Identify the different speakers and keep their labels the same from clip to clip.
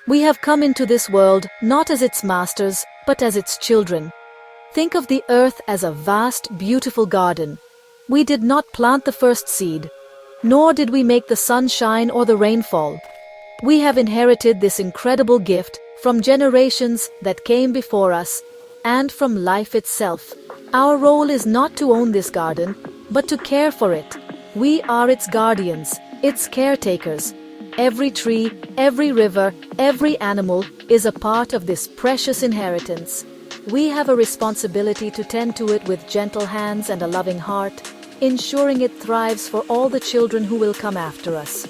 Speaker 1: We have come into this world not as its masters, but as its children. Think of the earth as a vast, beautiful garden. We did not plant the first seed, nor did we make the sun shine or the rain fall. We have inherited this incredible gift from generations that came before us and from life itself. Our role is not to own this garden, but to care for it. We are its guardians, its caretakers. Every tree, every river, every animal is a part of this precious inheritance. We have a responsibility to tend to it with gentle hands and a loving heart, ensuring it thrives for all the children who will come after us.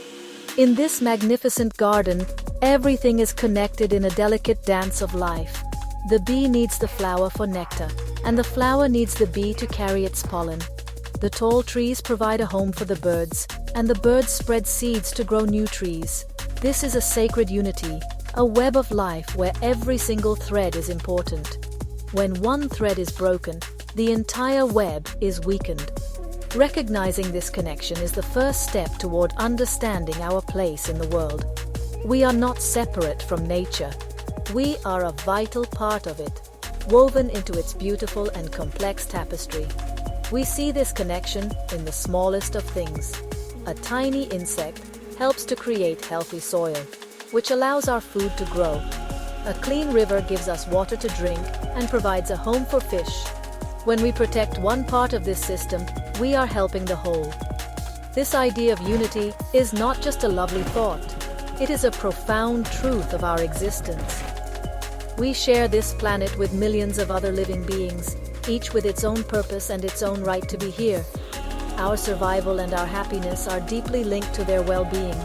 Speaker 1: In this magnificent garden, everything is connected in a delicate dance of life. The bee needs the flower for nectar, and the flower needs the bee to carry its pollen. The tall trees provide a home for the birds, and the birds spread seeds to grow new trees. This is a sacred unity, a web of life where every single thread is important. When one thread is broken, the entire web is weakened. Recognizing this connection is the first step toward understanding our place in the world. We are not separate from nature. We are a vital part of it, woven into its beautiful and complex tapestry. We see this connection in the smallest of things. A tiny insect helps to create healthy soil, which allows our food to grow. A clean river gives us water to drink and provides a home for fish. When we protect one part of this system, we are helping the whole. This idea of unity is not just a lovely thought. It is a profound truth of our existence. We share this planet with millions of other living beings, each with its own purpose and its own right to be here. Our survival and our happiness are deeply linked to their well-being.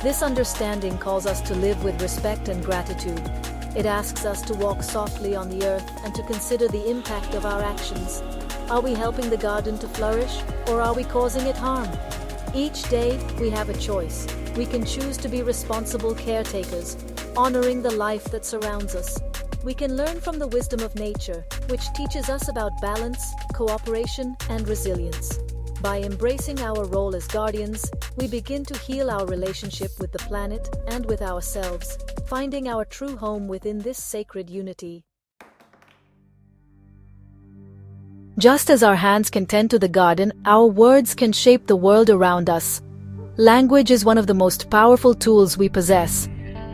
Speaker 1: This understanding calls us to live with respect and gratitude. It asks us to walk softly on the earth and to consider the impact of our actions. Are we helping the garden to flourish, or are we causing it harm? Each day, we have a choice. We can choose to be responsible caretakers, honoring the life that surrounds us. We can learn from the wisdom of nature, which teaches us about balance, cooperation, and resilience. By embracing our role as guardians, we begin to heal our relationship with the planet and with ourselves, finding our true home within this sacred unity. Just as our hands can tend to the garden, our words can shape the world around us. Language is one of the most powerful tools we possess.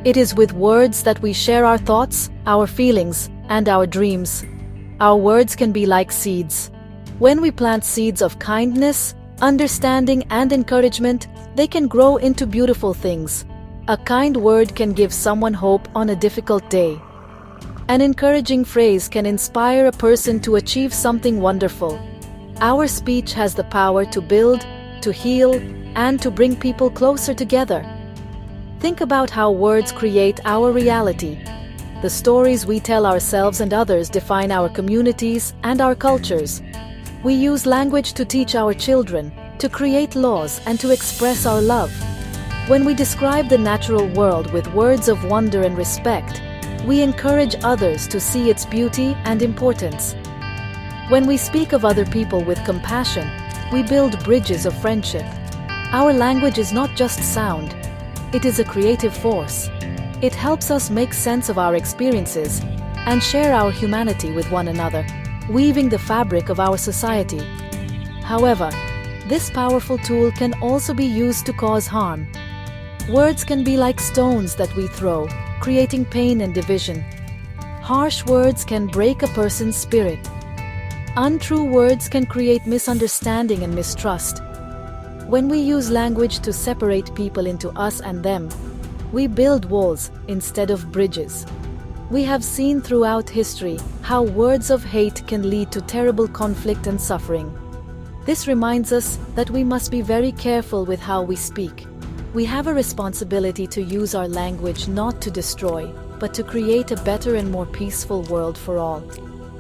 Speaker 1: It is with words that we share our thoughts, our feelings, and our dreams. Our words can be like seeds. When we plant seeds of kindness, understanding, and encouragement, they can grow into beautiful things. A kind word can give someone hope on a difficult day. An encouraging phrase can inspire a person to achieve something wonderful. Our speech has the power to build, to heal, and to bring people closer together. Think about how words create our reality. The stories we tell ourselves and others define our communities and our cultures. We use language to teach our children, to create laws, and to express our love. When we describe the natural world with words of wonder and respect, we encourage others to see its beauty and importance. When we speak of other people with compassion, we build bridges of friendship. Our language is not just sound, it is a creative force. It helps us make sense of our experiences and share our humanity with one another, weaving the fabric of our society. However, this powerful tool can also be used to cause harm. Words can be like stones that we throw, creating pain and division. Harsh words can break a person's spirit. Untrue words can create misunderstanding and mistrust. When we use language to separate people into us and them, we build walls instead of bridges. We have seen throughout history how words of hate can lead to terrible conflict and suffering. This reminds us that we must be very careful with how we speak. We have a responsibility to use our language not to destroy, but to create a better and more peaceful world for all.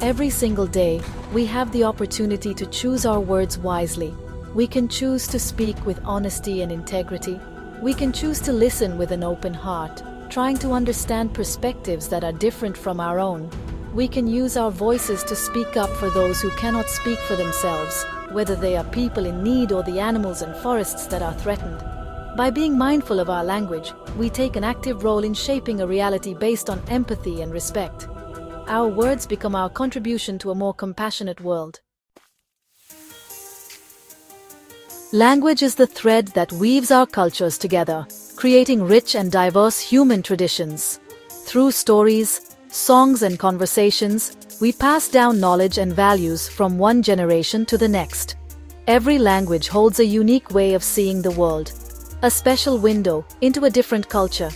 Speaker 1: Every single day, we have the opportunity to choose our words wisely. We can choose to speak with honesty and integrity. We can choose to listen with an open heart, trying to understand perspectives that are different from our own. We can use our voices to speak up for those who cannot speak for themselves, whether they are people in need or the animals and forests that are threatened. By being mindful of our language, we take an active role in shaping a reality based on empathy and respect. Our words become our contribution to a more compassionate world. Language is the thread that weaves our cultures together, creating rich and diverse human traditions. Through stories, songs, and conversations, we pass down knowledge and values from one generation to the next. Every language holds a unique way of seeing the world, a special window into a different culture.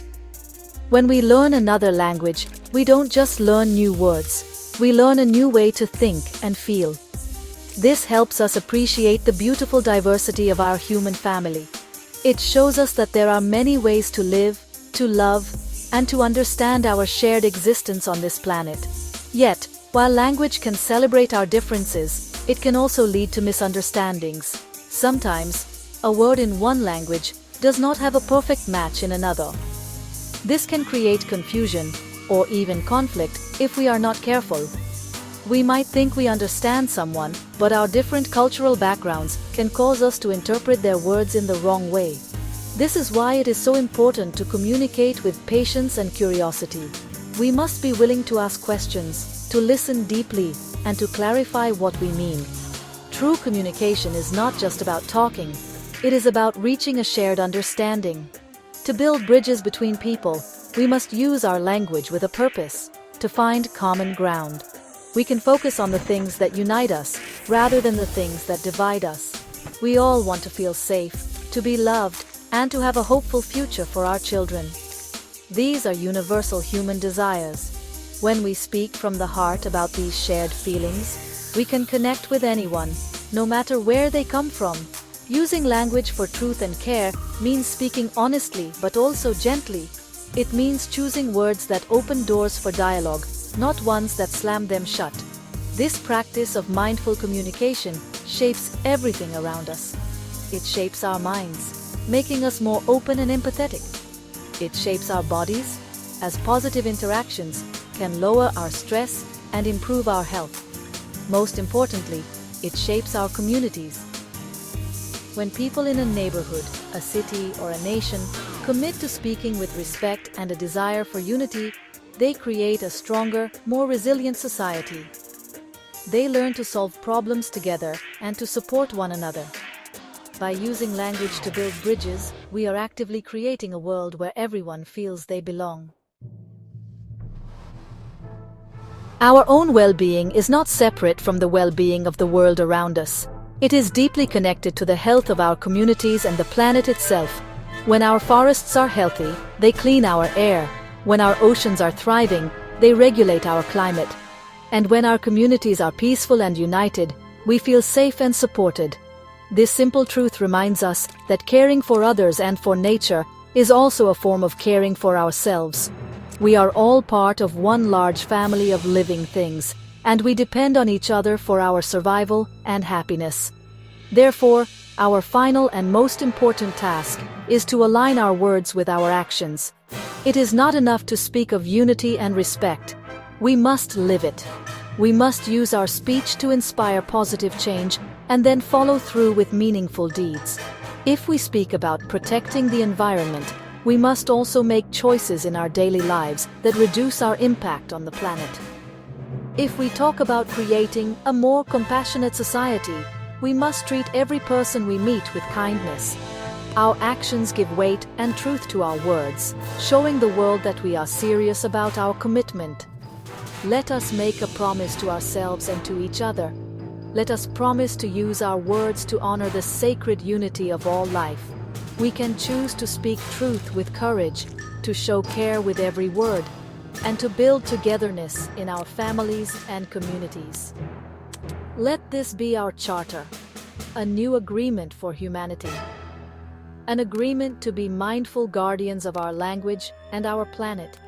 Speaker 1: When we learn another language, we don't just learn new words, we learn a new way to think and feel. This helps us appreciate the beautiful diversity of our human family. It shows us that there are many ways to live, to love, and to understand our shared existence on this planet. Yet, while language can celebrate our differences, it can also lead to misunderstandings. Sometimes, a word in one language does not have a perfect match in another. This can create confusion, or even conflict, if we are not careful. We might think we understand someone, but our different cultural backgrounds can cause us to interpret their words in the wrong way. This is why it is so important to communicate with patience and curiosity. We must be willing to ask questions, to listen deeply, and to clarify what we mean. True communication is not just about talking, it is about reaching a shared understanding. To build bridges between people, we must use our language with a purpose, to find common ground. We can focus on the things that unite us, rather than the things that divide us. We all want to feel safe, to be loved, and to have a hopeful future for our children. These are universal human desires. When we speak from the heart about these shared feelings, we can connect with anyone, no matter where they come from. Using language for truth and care means speaking honestly but also gently. It means choosing words that open doors for dialogue, not ones that slam them shut. This practice of mindful communication shapes everything around us. It shapes our minds, making us more open and empathetic. It shapes our bodies, as positive interactions can lower our stress and improve our health. Most importantly, it shapes our communities. When people in a neighborhood, a city, or a nation commit to speaking with respect and a desire for unity, they create a stronger, more resilient society. They learn to solve problems together and to support one another. By using language to build bridges, we are actively creating a world where everyone feels they belong. Our own well-being is not separate from the well-being of the world around us. It is deeply connected to the health of our communities and the planet itself. When our forests are healthy, they clean our air. When our oceans are thriving, they regulate our climate. And when our communities are peaceful and united, we feel safe and supported. This simple truth reminds us that caring for others and for nature is also a form of caring for ourselves. We are all part of one large family of living things, and we depend on each other for our survival and happiness. Therefore, our final and most important task is to align our words with our actions. It is not enough to speak of unity and respect. We must live it. We must use our speech to inspire positive change and then follow through with meaningful deeds. If we speak about protecting the environment, we must also make choices in our daily lives that reduce our impact on the planet. If we talk about creating a more compassionate society, we must treat every person we meet with kindness. Our actions give weight and truth to our words, showing the world that we are serious about our commitment. Let us make a promise to ourselves and to each other. Let us promise to use our words to honor the sacred unity of all life. We can choose to speak truth with courage, to show care with every word, and to build togetherness in our families and communities. Let this be our charter, a new agreement for humanity. An agreement to be mindful guardians of our language and our planet.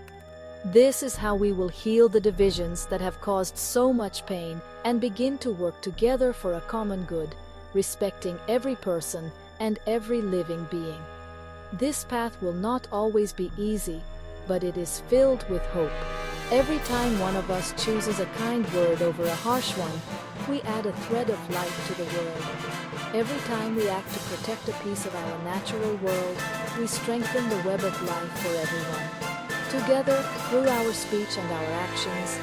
Speaker 1: This is how we will heal the divisions that have caused so much pain and begin to work together for a common good, respecting every person and every living being. This path will not always be easy, but it is filled with hope. Every time one of us chooses a kind word over a harsh one, we add a thread of light to the world. Every time we act to protect a piece of our natural world, we strengthen the web of life for everyone. Together, through our speech and our actions,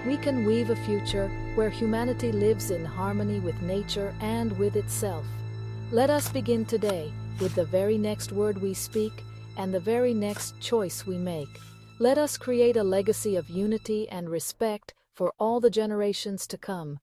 Speaker 1: we can weave a future where humanity lives in harmony with nature and with itself. Let us begin today with the very next word we speak and the very next choice we make. Let us create a legacy of unity and respect for all the generations to come.